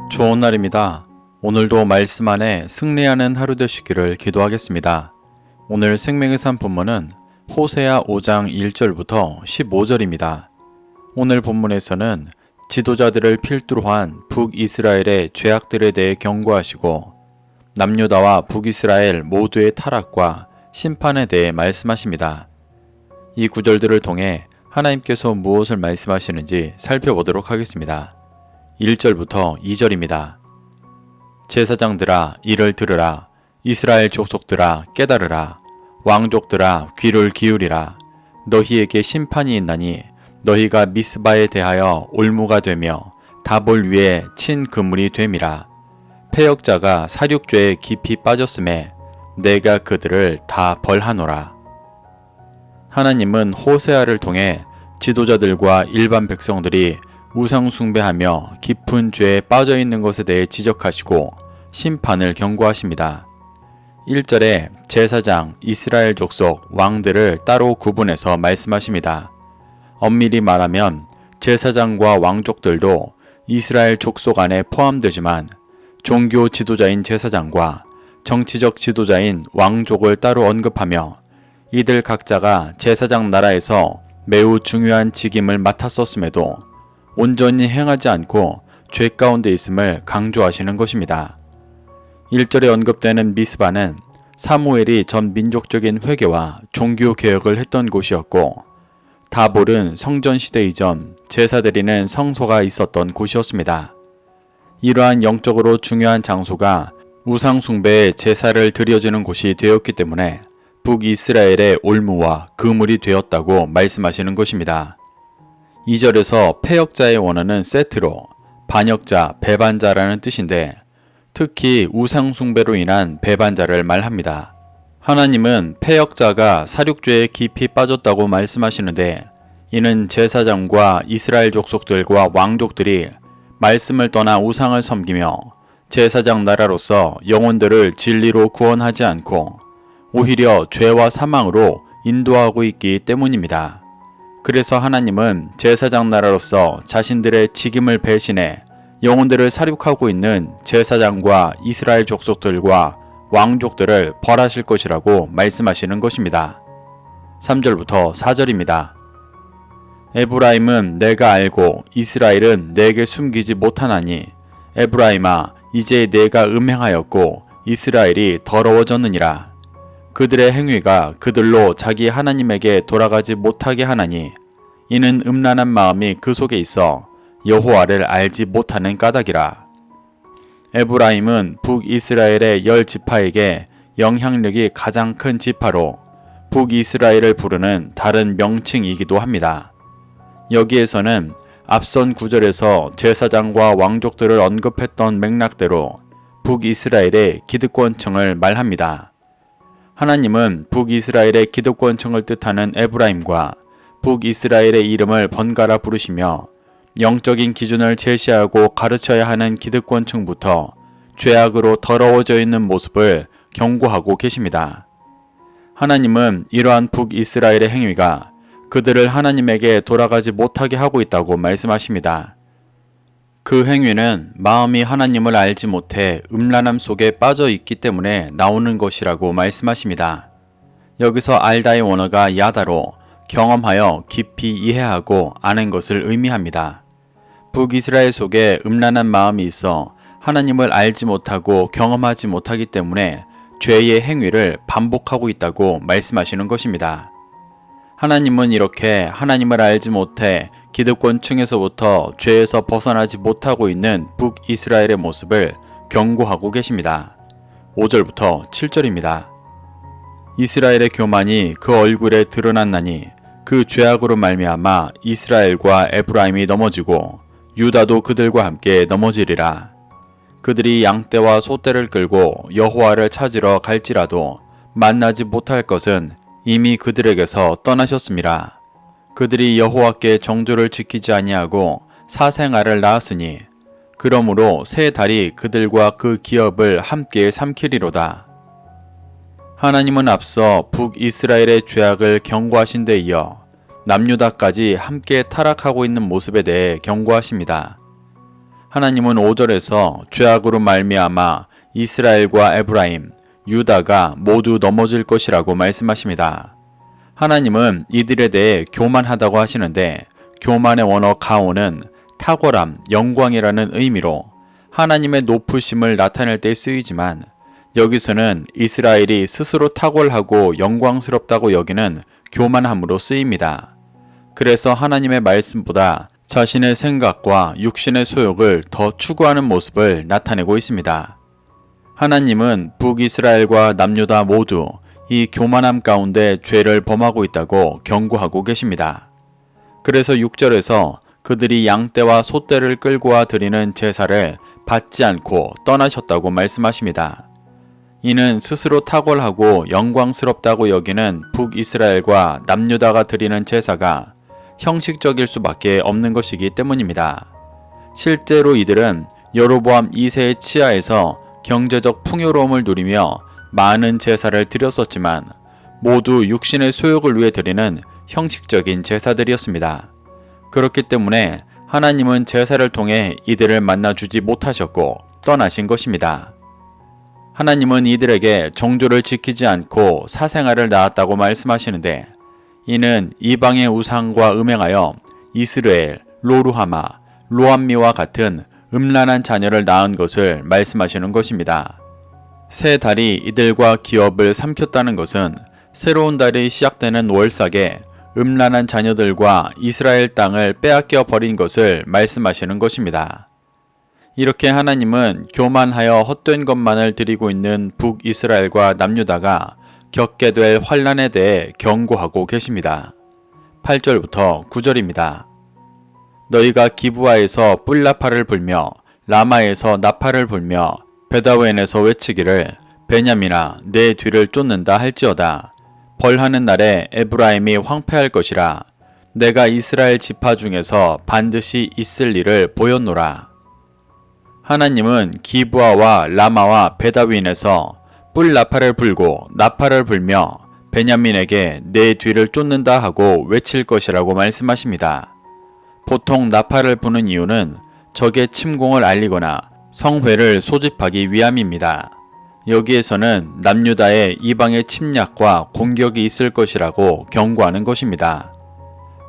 좋은 날입니다. 오늘도 말씀 안에 승리하는 하루 되시기를 기도하겠습니다. 오늘 생명의 산 본문은 호세아 5장 1절부터 15절입니다. 오늘 본문에서는 지도자들을 필두로 한 북이스라엘의 죄악들에 대해 경고하시고 남유다와 북이스라엘 모두의 타락과 심판에 대해 말씀하십니다. 이 구절들을 통해 하나님께서 무엇을 말씀하시는지 살펴보도록 하겠습니다. 1절부터 2절입니다. 제사장들아 이를 들으라. 이스라엘 족속들아 깨달으라. 왕족들아 귀를 기울이라. 너희에게 심판이 있나니 너희가 미스바에 대하여 올무가 되며 다볼 위에 친 그물이 됨이라. 패역자가 사륙죄에 깊이 빠졌음에 내가 그들을 다 벌하노라. 하나님은 호세아를 통해 지도자들과 일반 백성들이 우상 숭배하며 깊은 죄에 빠져 있는 것에 대해 지적하시고 심판을 경고하십니다. 1절에 제사장, 이스라엘 족속, 왕들을 따로 구분해서 말씀하십니다. 엄밀히 말하면 제사장과 왕족들도 이스라엘 족속 안에 포함되지만 종교 지도자인 제사장과 정치적 지도자인 왕족을 따로 언급하며 이들 각자가 제사장 나라에서 매우 중요한 직임을 맡았었음에도 온전히 행하지 않고 죄 가운데 있음을 강조하시는 것입니다. 1절에 언급되는 미스바는 사무엘이 전 민족적인 회개와 종교 개혁을 했던 곳이었고 다볼은 성전시대 이전 제사 드리는 성소가 있었던 곳이었습니다. 이러한 영적으로 중요한 장소가 우상 숭배에 제사를 드려지는 곳이 되었기 때문에 북이스라엘의 올무와 그물이 되었다고 말씀하시는 것입니다. 2절에서 패역자의 원어는 세트로 반역자, 배반자라는 뜻인데 특히 우상 숭배로 인한 배반자를 말합니다. 하나님은 패역자가 사륙죄에 깊이 빠졌다고 말씀하시는데 이는 제사장과 이스라엘 족속들과 왕족들이 말씀을 떠나 우상을 섬기며 제사장 나라로서 영혼들을 진리로 구원하지 않고 오히려 죄와 사망으로 인도하고 있기 때문입니다. 그래서 하나님은 제사장 나라로서 자신들의 직임을 배신해 영혼들을 사륙하고 있는 제사장과 이스라엘 족속들과 왕족들을 벌하실 것이라고 말씀하시는 것입니다. 3절부터 4절입니다. 에브라임은 내가 알고 이스라엘은 내게 숨기지 못하나니 에브라임아 이제 내가 음행하였고 이스라엘이 더러워졌느니라. 그들의 행위가 그들로 자기 하나님에게 돌아가지 못하게 하나니 이는 음란한 마음이 그 속에 있어 여호와를 알지 못하는 까닭이라. 에브라임은 북이스라엘의 10지파에게 영향력이 가장 큰 지파로 북이스라엘을 부르는 다른 명칭이기도 합니다. 여기에서는 앞선 구절에서 제사장과 왕족들을 언급했던 맥락대로 북이스라엘의 기득권층을 말합니다. 하나님은 북이스라엘의 기득권층을 뜻하는 에브라임과 북이스라엘의 이름을 번갈아 부르시며 영적인 기준을 제시하고 가르쳐야 하는 기득권층부터 죄악으로 더러워져 있는 모습을 경고하고 계십니다. 하나님은 이러한 북이스라엘의 행위가 그들을 하나님에게 돌아가지 못하게 하고 있다고 말씀하십니다. 그 행위는 마음이 하나님을 알지 못해 음란함 속에 빠져 있기 때문에 나오는 것이라고 말씀하십니다. 여기서 알다의 원어가 야다로 경험하여 깊이 이해하고 아는 것을 의미합니다. 북이스라엘 속에 음란한 마음이 있어 하나님을 알지 못하고 경험하지 못하기 때문에 죄의 행위를 반복하고 있다고 말씀하시는 것입니다. 하나님은 이렇게 하나님을 알지 못해 기득권층에서부터 죄에서 벗어나지 못하고 있는 북이스라엘의 모습을 경고하고 계십니다. 5절부터 7절입니다. 이스라엘의 교만이 그 얼굴에 드러났나니 그 죄악으로 말미암아 이스라엘과 에브라임이 넘어지고 유다도 그들과 함께 넘어지리라. 그들이 양떼와 소떼를 끌고 여호와를 찾으러 갈지라도 만나지 못할 것은 이미 그들에게서 떠나셨음이라. 그들이 여호와께 정조를 지키지 아니하고 사생아를 낳았으니 그러므로 새 달이 그들과 그 기업을 함께 삼키리로다. 하나님은 앞서 북이스라엘의 죄악을 경고하신 데 이어 남유다까지 함께 타락하고 있는 모습에 대해 경고하십니다. 하나님은 5절에서 죄악으로 말미암아 이스라엘과 에브라임, 유다가 모두 넘어질 것이라고 말씀하십니다. 하나님은 이들에 대해 교만하다고 하시는데 교만의 원어 가오는 탁월함, 영광이라는 의미로 하나님의 높으심을 나타낼 때 쓰이지만 여기서는 이스라엘이 스스로 탁월하고 영광스럽다고 여기는 교만함으로 쓰입니다. 그래서 하나님의 말씀보다 자신의 생각과 육신의 소욕을 더 추구하는 모습을 나타내고 있습니다. 하나님은 북이스라엘과 남유다 모두 이 교만함 가운데 죄를 범하고 있다고 경고하고 계십니다. 그래서 6절에서 그들이 양떼와 소떼를 끌고 와 드리는 제사를 받지 않고 떠나셨다고 말씀하십니다. 이는 스스로 탁월하고 영광스럽다고 여기는 북이스라엘과 남유다가 드리는 제사가 형식적일 수밖에 없는 것이기 때문입니다. 실제로 이들은 여로보암 2세의 치하에서 경제적 풍요로움을 누리며 많은 제사를 드렸었지만 모두 육신의 소욕을 위해 드리는 형식적인 제사들이었습니다. 그렇기 때문에 하나님은 제사를 통해 이들을 만나주지 못하셨고 떠나신 것입니다. 하나님은 이들에게 정조를 지키지 않고 사생활을 낳았다고 말씀하시는데 이는 이방의 우상과 음행하여 이스라엘, 로루하마, 로암미와 같은 음란한 자녀를 낳은 것을 말씀하시는 것입니다. 새 달이 이들과 기업을 삼켰다는 것은 새로운 달이 시작되는 월삭에 음란한 자녀들과 이스라엘 땅을 빼앗겨 버린 것을 말씀하시는 것입니다. 이렇게 하나님은 교만하여 헛된 것만을 드리고 있는 북이스라엘과 남유다가 겪게 될 환난에 대해 경고하고 계십니다. 8절부터 9절입니다. 너희가 기브아에서 뿔나팔을 불며 라마에서 나팔을 불며 베다웬에서 외치기를 베냐민아 내 뒤를 쫓는다 할지어다. 벌하는 날에 에브라임이 황폐할 것이라. 내가 이스라엘 지파 중에서 반드시 있을 일을 보였노라. 하나님은 기브아와 라마와 베다윈에서 뿔 나팔을 불고 나팔을 불며 베냐민에게 내 뒤를 쫓는다 하고 외칠 것이라고 말씀하십니다. 보통 나팔을 부는 이유는 적의 침공을 알리거나 성회를 소집하기 위함입니다. 여기에서는 남유다의 이방의 침략과 공격이 있을 것이라고 경고하는 것입니다.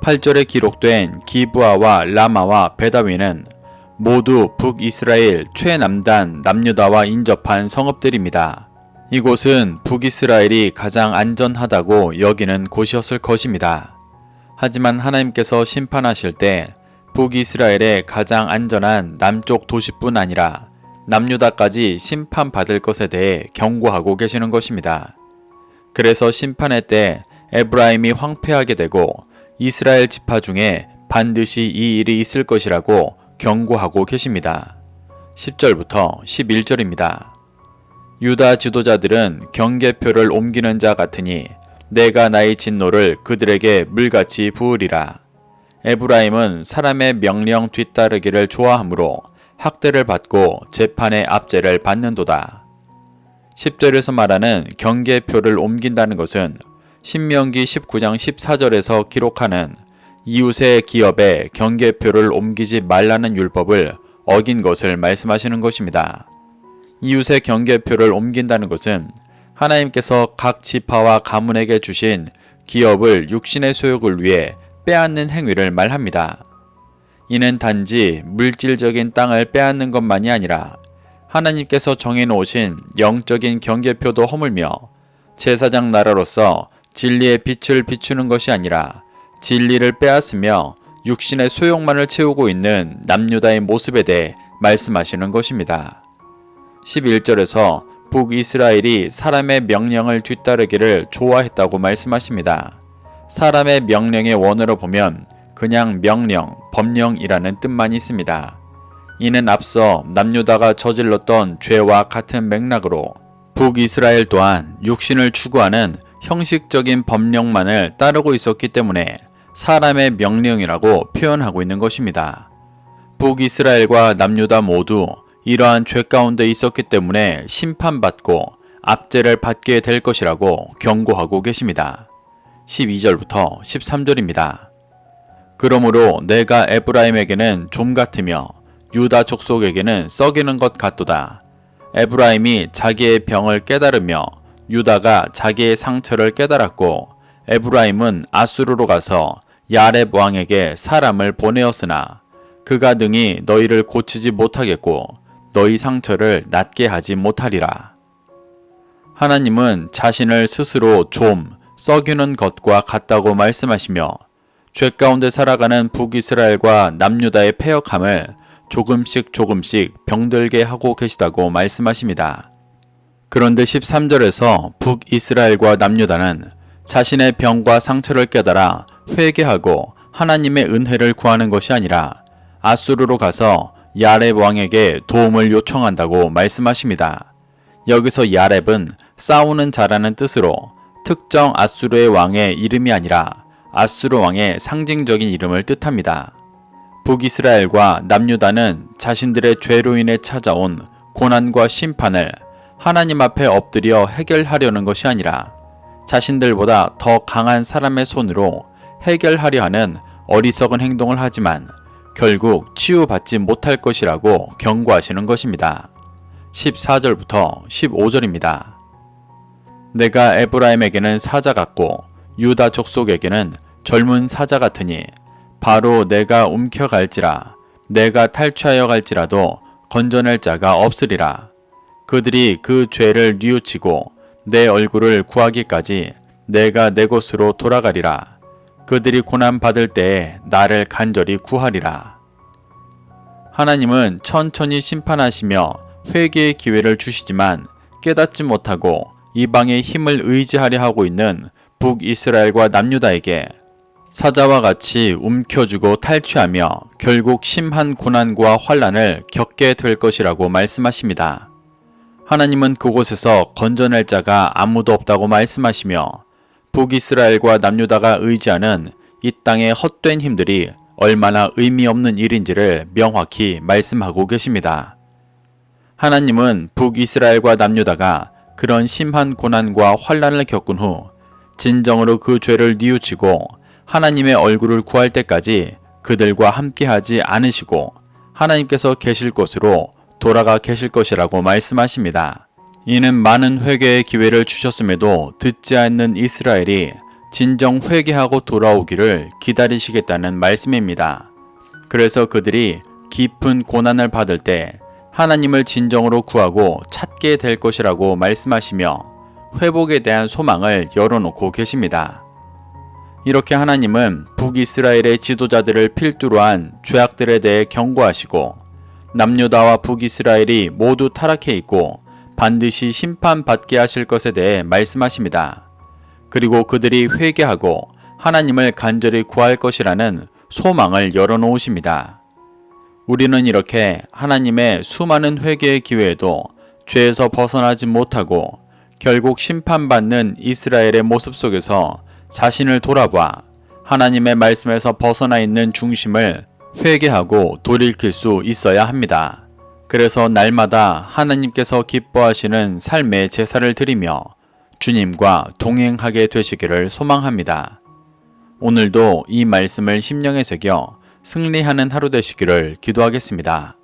8절에 기록된 기브아와 라마와 베다윈은 모두 북이스라엘 최남단 남유다와 인접한 성읍들입니다. 이곳은 북이스라엘이 가장 안전하다고 여기는 곳이었을 것입니다. 하지만 하나님께서 심판하실 때 북이스라엘의 가장 안전한 남쪽 도시뿐 아니라 남유다까지 심판받을 것에 대해 경고하고 계시는 것입니다. 그래서 심판의 때 에브라임이 황폐하게 되고 이스라엘 지파 중에 반드시 이 일이 있을 것이라고 경고하고 계십니다. 10절부터 11절입니다. 유다 지도자들은 경계표를 옮기는 자 같으니 내가 나의 진노를 그들에게 물같이 부으리라. 에브라임은 사람의 명령 뒤따르기를 좋아하므로 학대를 받고 재판의 압제를 받는도다. 10절에서 말하는 경계표를 옮긴다는 것은 신명기 19장 14절에서 기록하는 이웃의 기업에 경계표를 옮기지 말라는 율법을 어긴 것을 말씀하시는 것입니다. 이웃의 경계표를 옮긴다는 것은 하나님께서 각 지파와 가문에게 주신 기업을 육신의 소욕을 위해 빼앗는 행위를 말합니다. 이는 단지 물질적인 땅을 빼앗는 것만이 아니라 하나님께서 정해놓으신 영적인 경계표도 허물며 제사장 나라로서 진리의 빛을 비추는 것이 아니라 진리를 빼앗으며 육신의 소욕만을 채우고 있는 남유다의 모습에 대해 말씀하시는 것입니다. 11절에서 북이스라엘이 사람의 명령을 뒤따르기를 좋아했다고 말씀하십니다. 사람의 명령의 원어로 보면 그냥 명령, 법령이라는 뜻만 있습니다. 이는 앞서 남유다가 저질렀던 죄와 같은 맥락으로 북이스라엘 또한 육신을 추구하는 형식적인 법령만을 따르고 있었기 때문에 사람의 명령이라고 표현하고 있는 것입니다. 북이스라엘과 남유다 모두 이러한 죄 가운데 있었기 때문에 심판받고 압제를 받게 될 것이라고 경고하고 계십니다. 12절부터 13절입니다. 그러므로 내가 에브라임에게는 좀 같으며 유다 족속에게는 썩이는 것 같도다. 에브라임이 자기의 병을 깨달으며 유다가 자기의 상처를 깨달았고 에브라임은 아수르로 가서 야렙 왕에게 사람을 보내었으나 그가 능히 너희를 고치지 못하겠고 너희 상처를 낫게 하지 못하리라. 하나님은 자신을 스스로 좀 썩이는 것과 같다고 말씀하시며 죄 가운데 살아가는 북이스라엘과 남유다의 패역함을 조금씩 병들게 하고 계시다고 말씀하십니다. 그런데 13절에서 북이스라엘과 남유다는 자신의 병과 상처를 깨달아 회개하고 하나님의 은혜를 구하는 것이 아니라 아수르로 가서 야렙 왕에게 도움을 요청한다고 말씀하십니다. 여기서 야렙은 싸우는 자라는 뜻으로 특정 아수르의 왕의 이름이 아니라 아수르 왕의 상징적인 이름을 뜻합니다. 북이스라엘과 남유다는 자신들의 죄로 인해 찾아온 고난과 심판을 하나님 앞에 엎드려 해결하려는 것이 아니라 자신들보다 더 강한 사람의 손으로 해결하려 하는 어리석은 행동을 하지만 결국 치유받지 못할 것이라고 경고하시는 것입니다. 14절부터 15절입니다. 내가 에브라임에게는 사자 같고 유다 족속에게는 젊은 사자 같으니 바로 내가 움켜갈지라 내가 탈취하여 갈지라도 건져낼 자가 없으리라. 그들이 그 죄를 뉘우치고 내 얼굴을 구하기까지 내가 내 곳으로 돌아가리라. 그들이 고난받을 때에 나를 간절히 구하리라. 하나님은 천천히 심판하시며 회개의 기회를 주시지만 깨닫지 못하고 이방의 힘을 의지하려 하고 있는 북이스라엘과 남유다에게 사자와 같이 움켜쥐고 탈취하며 결국 심한 고난과 환난을 겪게 될 것이라고 말씀하십니다. 하나님은 그곳에서 건져낼 자가 아무도 없다고 말씀하시며 북이스라엘과 남유다가 의지하는 이 땅의 헛된 힘들이 얼마나 의미 없는 일인지를 명확히 말씀하고 계십니다. 하나님은 북이스라엘과 남유다가 그런 심한 고난과 환난을 겪은 후 진정으로 그 죄를 뉘우치고 하나님의 얼굴을 구할 때까지 그들과 함께하지 않으시고 하나님께서 계실 곳으로 돌아가 계실 것이라고 말씀하십니다. 이는 많은 회개의 기회를 주셨음에도 듣지 않는 이스라엘이 진정 회개하고 돌아오기를 기다리시겠다는 말씀입니다. 그래서 그들이 깊은 고난을 받을 때 하나님을 진정으로 구하고 찾게 될 것이라고 말씀하시며 회복에 대한 소망을 열어놓고 계십니다. 이렇게 하나님은 북이스라엘의 지도자들을 필두로 한 죄악들에 대해 경고하시고 남유다와 북이스라엘이 모두 타락해 있고 반드시 심판받게 하실 것에 대해 말씀하십니다. 그리고 그들이 회개하고 하나님을 간절히 구할 것이라는 소망을 열어놓으십니다. 우리는 이렇게 하나님의 수많은 회개의 기회에도 죄에서 벗어나지 못하고 결국 심판받는 이스라엘의 모습 속에서 자신을 돌아봐 하나님의 말씀에서 벗어나 있는 중심을 회개하고 돌이킬 수 있어야 합니다. 그래서 날마다 하나님께서 기뻐하시는 삶의 제사를 드리며 주님과 동행하게 되시기를 소망합니다. 오늘도 이 말씀을 심령에 새겨 승리하는 하루 되시기를 기도하겠습니다.